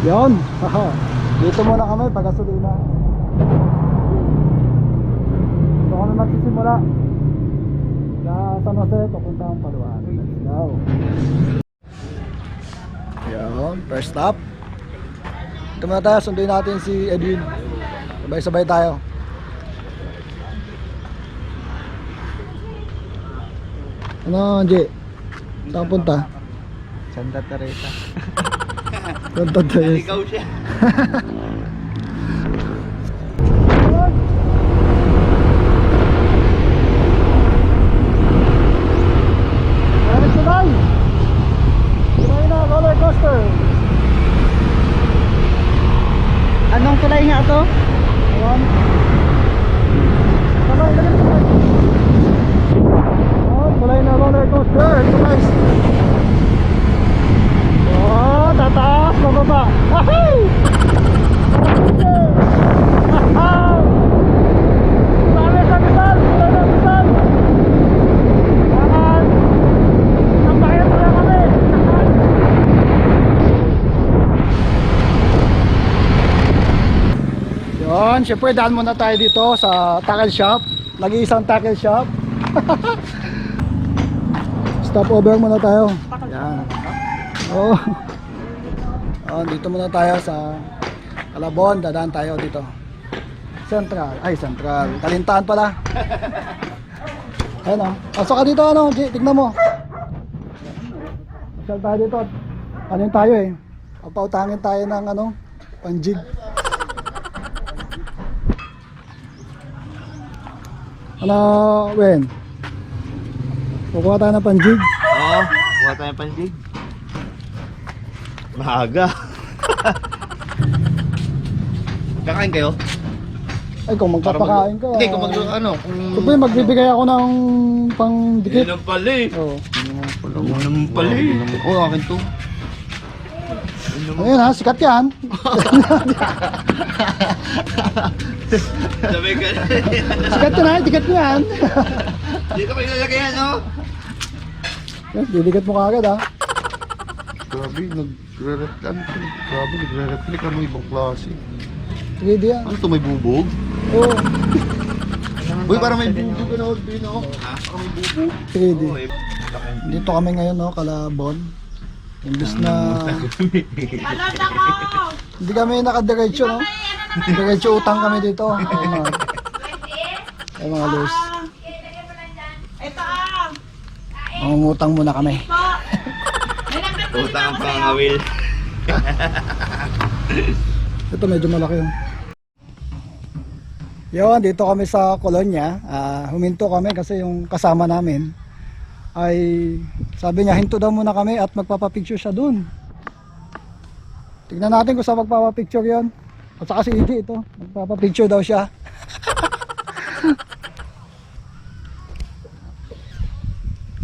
Yun. Dito muna kami pag gasolina. Dito kami magsisimula. Sa San Jose, papunta ang Paluan. Let's go. Yun, first stop. Ito muna tayo, sunduin natin si Edwin. Sabay-sabay tayo. Ano, Angie? Saan punta? Santa Teresa. Santa Teresa. Ikaw siya. Sunay! Sunay na, roller coaster! Anong tulay nga to? Ayan. Sunay, dali sunay! Ayan, tulay na roller coaster! Ito guys! Oh, tataas, bababa! Ahay! Ahay! Dami sa Rizal! Tulay na Rizal! Ayan! Nampayan mo lang kami! Yun, syempre daan muna tayo dito sa tackle shop. Nag-iisang tackle shop. Stop over muna tayo. Yan. Oh. Oh, dito muna tayo sa Calabon, dadaan tayo dito. Central, ay Central. Kalintaan pala. Ayun oh. Pasok ka dito ano, G, tignan mo. Pasok tayo dito. Ano yung tayo eh. Papautangin tayo ng ano, panjig. Ano, Wen? Kukuha tayo ng panjig. Oo, kuha tayo panjig. Mahaga. Kakain kayo? Ay, kung magpapakain ka. Hindi, kung ano, kung... Siyempre, magbibigay ako ng pang-dikit. Yan ang pala eh. Oo. Yan naman pala eh. Oo, akin to. Ayun ha, sikat yan. Sabi ka na. Sikat yan ha, dikat mo yan. Dito ko ilalagay yan, no? Yes, didikat mo kagad ha. Grabe, nagre-replica mo ibang klase. Sige di yan. Ano to, may bubog? Oo. Uy, parang may bubog ka na, Odin, ako. Parang may bubog. Sige di. Dito kami ngayon no, Calabon. Imbis na hindi kami nakadiretso no. Diretso utang kami dito. Ay mga los. Ito Mangungutang muna kami. Utang ang pangawil. Ito medyo malaki yun. Yun, dito kami sa Colonia. Huminto kami kasi yung kasama namin ay sabi niya hinto daw muna kami at magpapapicture siya dun. Tignan natin kung saan magpapapicture yun. At saka si EJ ito, magpapapicture daw siya.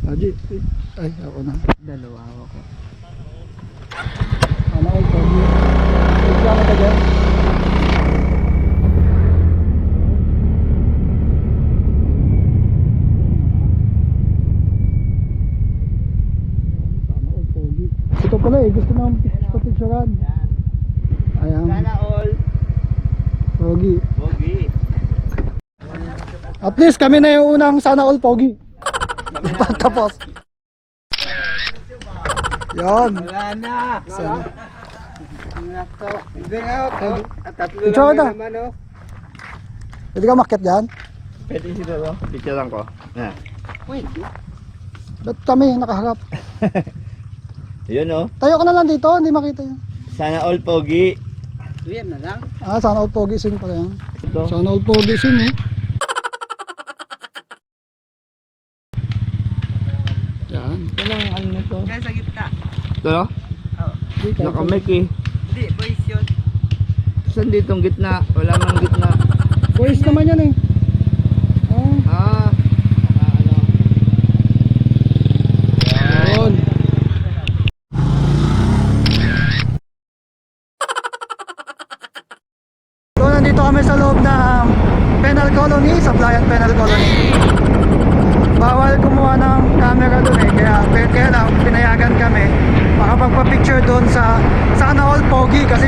Aji, ay ako na. Dalawa ako. Ano ko ito? Exam ka dyan? Ito pala eh, gusto nang papicturean. Ayan. Sana all. Pogi. Pogi. At least kami na yung unang sana all pogi. Tapos. Yan. Wala na. Sana. Hindi nga ako. At tatlo Picture lang ka. yun naman, oh. Pwede ka makit dyan? Pwede sila, no? Picture lang ko. Na. Ba't kami nakaharap? Yun, no? Tayo ka na lang dito, hindi makita yan. Sana all pogi. Yan na lang. Sana all pogi sin pala yan. Ito. Sana all pogi sin eh. Yan. Ito lang, ano na to? Yan sa gitna. Ito, no? Oo. Nakamik eh. Hindi, boys yun. Saan ditong gitna? Wala mang gitna. Boys naman yan eh. Oh. Ah. Ano? Yun. So nandito kami sa loob ng penal colony, sa Playan Penal Colony. Bawal kumuha ng camera doon eh, kaya lang pinayagan kami makapagpa-picture doon sa sana all pogi kasi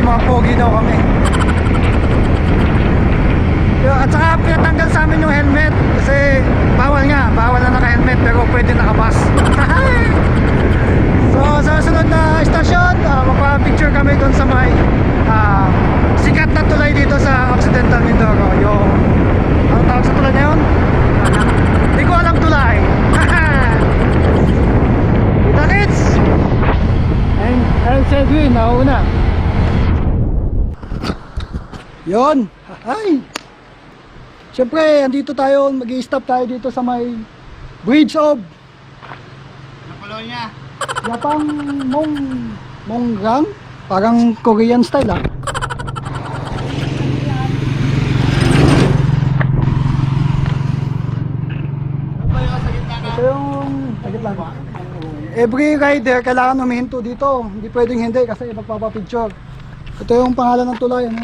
Edwin, nauna. Yon. Ay. Siyempre, andito tayo, mag-i-stop tayo dito sa may Bridge of Napolonya. Yapang Mongrang. Parang Korean style ah. Ito yung sagit lang. Every rider kailangan humihinto dito. Hindi pwedeng hindi kasi magpapapicture. Ito yung pangalan ng tulay, ano?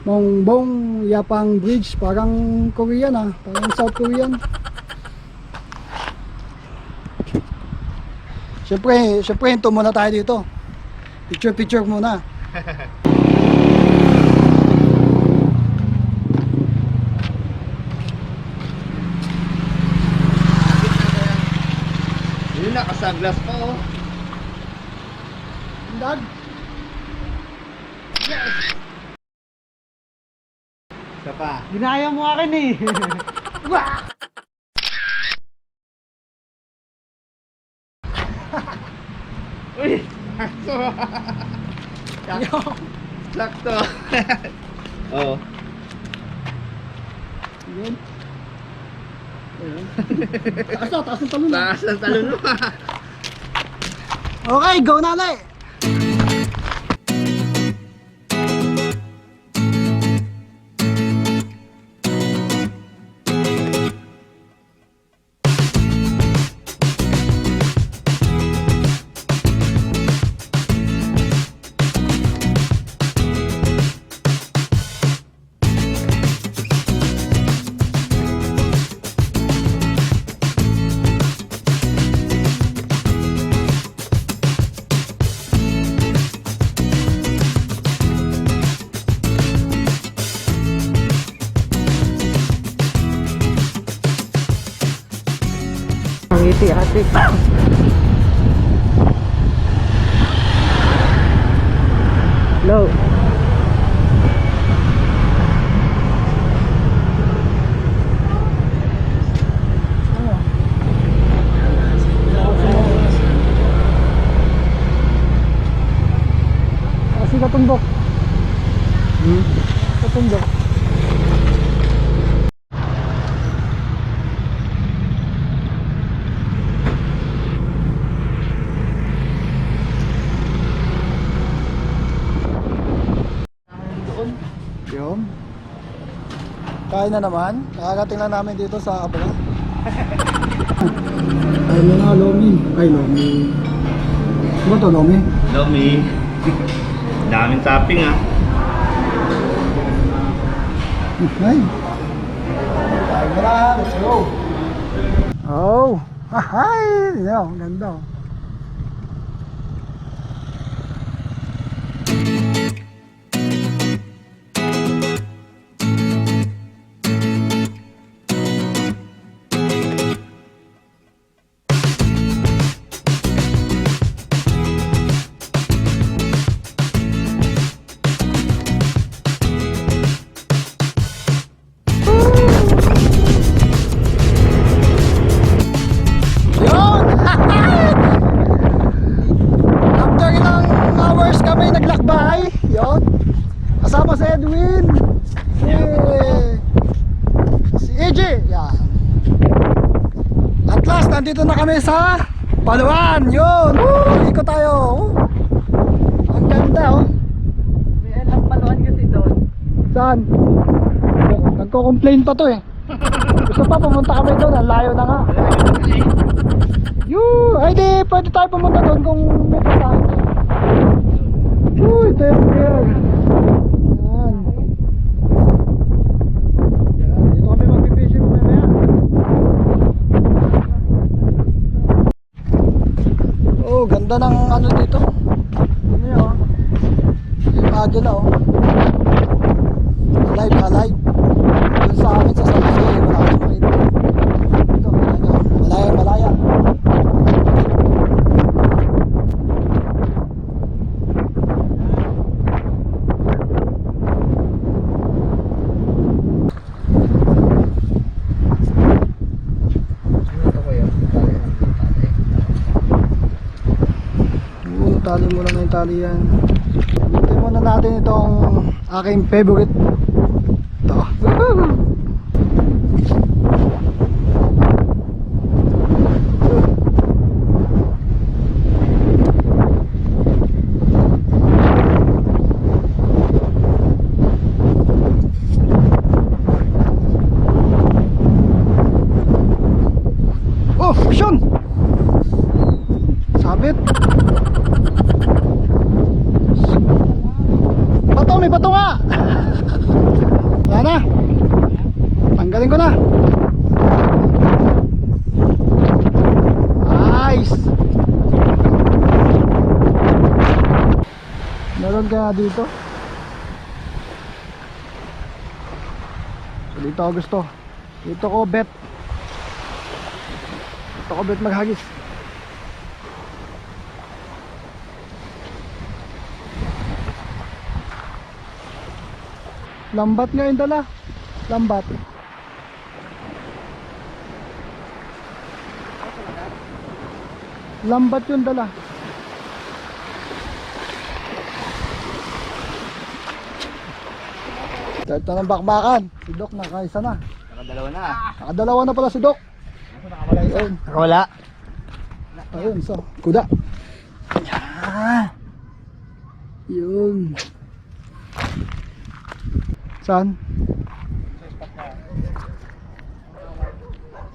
Mongbong Yapang Bridge. Parang Korean ah. Parang South Korean. Siyempre hinto muna tayo dito. Picture muna. Yun, nakasaglas pa oh. Dad. Isa pa. Ginaya mo akin eh. Uy! Sakto! Sakto! Oo. Yun. Ayun. Taas ng talon. Taas ng talon mo. Okay, go na ulit. Hati-hati. Low. Kasi katumbok. Katumbok. Yun. Kaya na naman. Nakakating lang namin dito sa Abra. Ay mo na, Lomi. Ay, Lomi. Ano to, Lomi? Lomi. Daming topping ah. Ay. Kaya mo na. Let's go. Oh. Ay. Yan, ganda. Yun! After ilang hours kami naglakbay, yun. Kasama si Edwin, si AJ, yan. At last, nandito na kami sa Palawan, yun. Woo! Ikot tayo. Ang ganda, oh. May alam paluan kasi doon. Saan? Nagko-complain pa to eh. Gusto pa pumunta kami doon, ang layo na nga. Ay di, pwede tayo pumunta doon kung may pasahan. Ito yung pier. Yan. Yan, dito kami mag-fishing mamaya. Oh, ganda ng ano dito. Ano yun, oh. Yung agila, oh. Alive. Doon sa amin sa San Jose, wala akong makita. Ito, ano, malaya. Tali mo lang yung tali yan. Gamitin muna natin itong aking favorite. Ito. Oh, action! Sabit. Bato, may bato nga. Wala na. Tanggalin ko na. Nice. Meron kaya dito. So, dito ako gusto. Dito ko bet. Dito ko bet maghagis. Lambat nga yung dala. Lambat. Lambat yung dala. Start na ng bakbakan. Si Doc nakaisa na. Nakadalawa na. Nakadalawa na pala si Doc. Ayun. Nakawala. Ayun, so, kuda. Yan. Yun. Saan?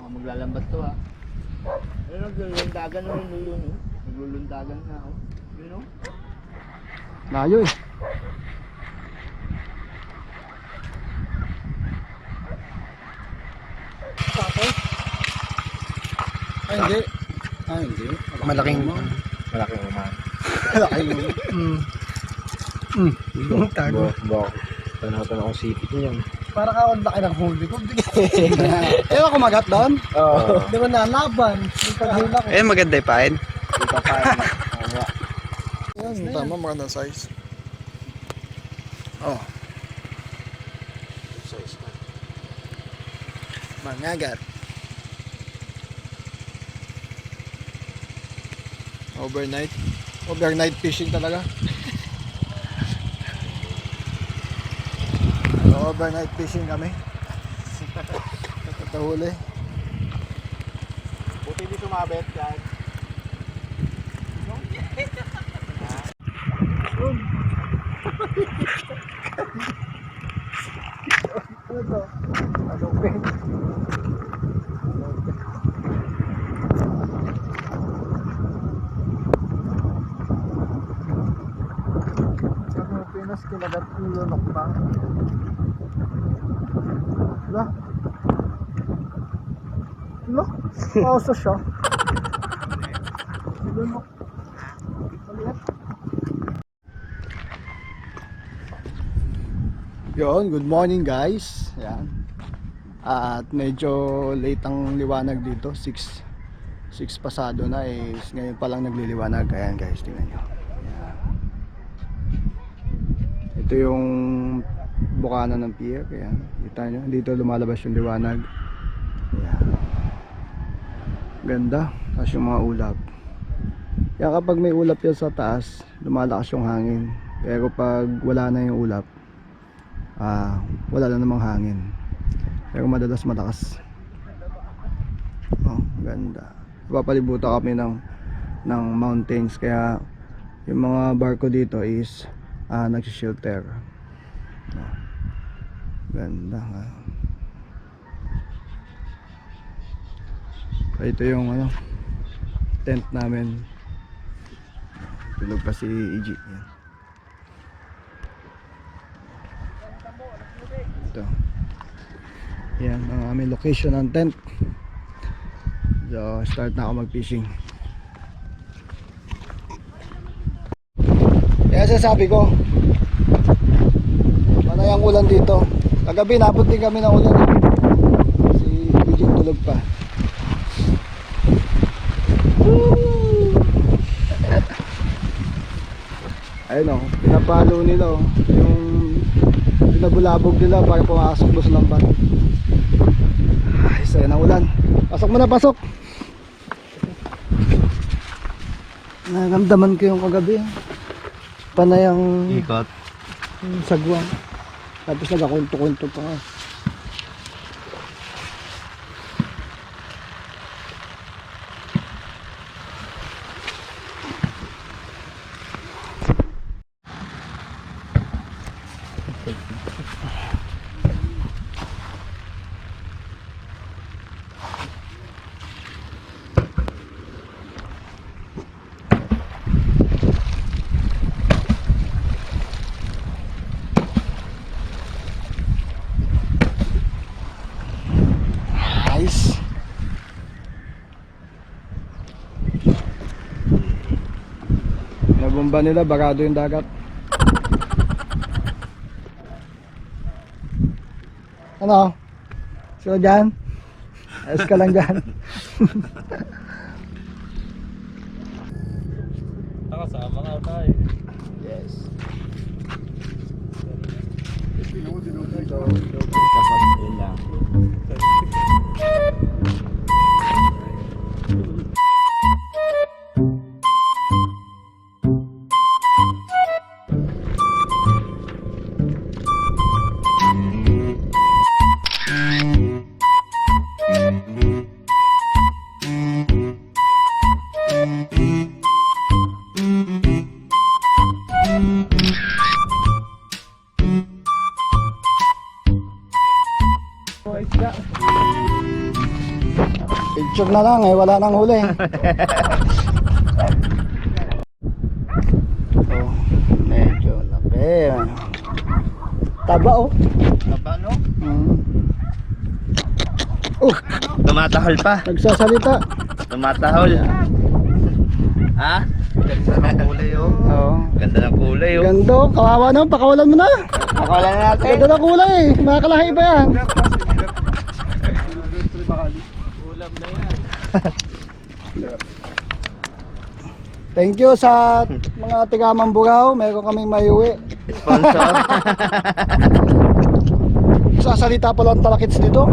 Maglalambat to ha. Ayun, naglulundagan na rin yun. Naglulundagan na ako. Yun o. Layo eh. Ay, hindi. Ay, hindi. Malaking uman. Malaking Tago. Tanaw-tanaw ang sipit niyan. Para ka ang laki ng huli ko. Ewan ko magat doon. Oo. Di ba nalaban? Yung paghila ko. Eh, maganda yung pain. Yan, tama, magandang size. Oh. Mangagat. Overnight fishing talaga. Overnight fishing kami. Tatahuli. Buti di sumabit guys. Ano to? Alupin. Pinas kinagat yung lunok pa. Wala. Wala. Pausa siya. Lunok. Maliit. Yun, good morning guys. Yan. At medyo late ang liwanag dito. 6 pasado na is ngayon pa lang nagliliwanag. Ayan guys, tingnan nyo. Yan. Ito yung bukana ng pier. Ayan, kita nyo. Dito lumalabas yung liwanag. Ayan. Ganda. Tapos yung mga ulap. Kaya kapag may ulap yan sa taas, lumalakas yung hangin. Pero pag wala na yung ulap, wala na namang hangin. Pero madalas malakas. Oh, ganda. Papalibutan kami ng mountains, kaya yung mga barko dito is nagsishelter. Oh, ganda nga. So, ito yung tent namin. Tulog pa si EG. Yan. Ito. Yan ang aming location ng tent. So start na ako mag fishing. Kaya sasabi ko, panay ang ulan dito. Kagabi nabot din kami ng ulan. Si Eugene tulog pa. Ayun o, pinapalo nila o. Yung pinabulabog nila para pumasok doon sa lambat. Ay, saya ng ulan. Pasok mo na, pasok. Naramdaman ko yung kagabi. Panay ang Ikot. sagwang. Tapos nagakunto-kunto pa. Nice. Nabomba nila, barado yung dagat. Ano? So dyan? Ayos ka lang dyan. Nakasama nga tayo. Yes. Kapag yun lang. Picture na lang wala nang huli. Oh, medyo laki. Taba oh. Paano? Tumatahol pa. Nagsasalita. Tumatahol. Ha? Ganda ng kulay oh. Oo. Ganda ng kulay oh. Gando, kawawa naman, pakawalan mo na. Nakawala na natin. Ganda ng kulay, makakalahi pa yan. Thank you sa mga tiga Mamburao, meron kaming maiuwi. Sponsor. Sasalita pa lang talakits dito.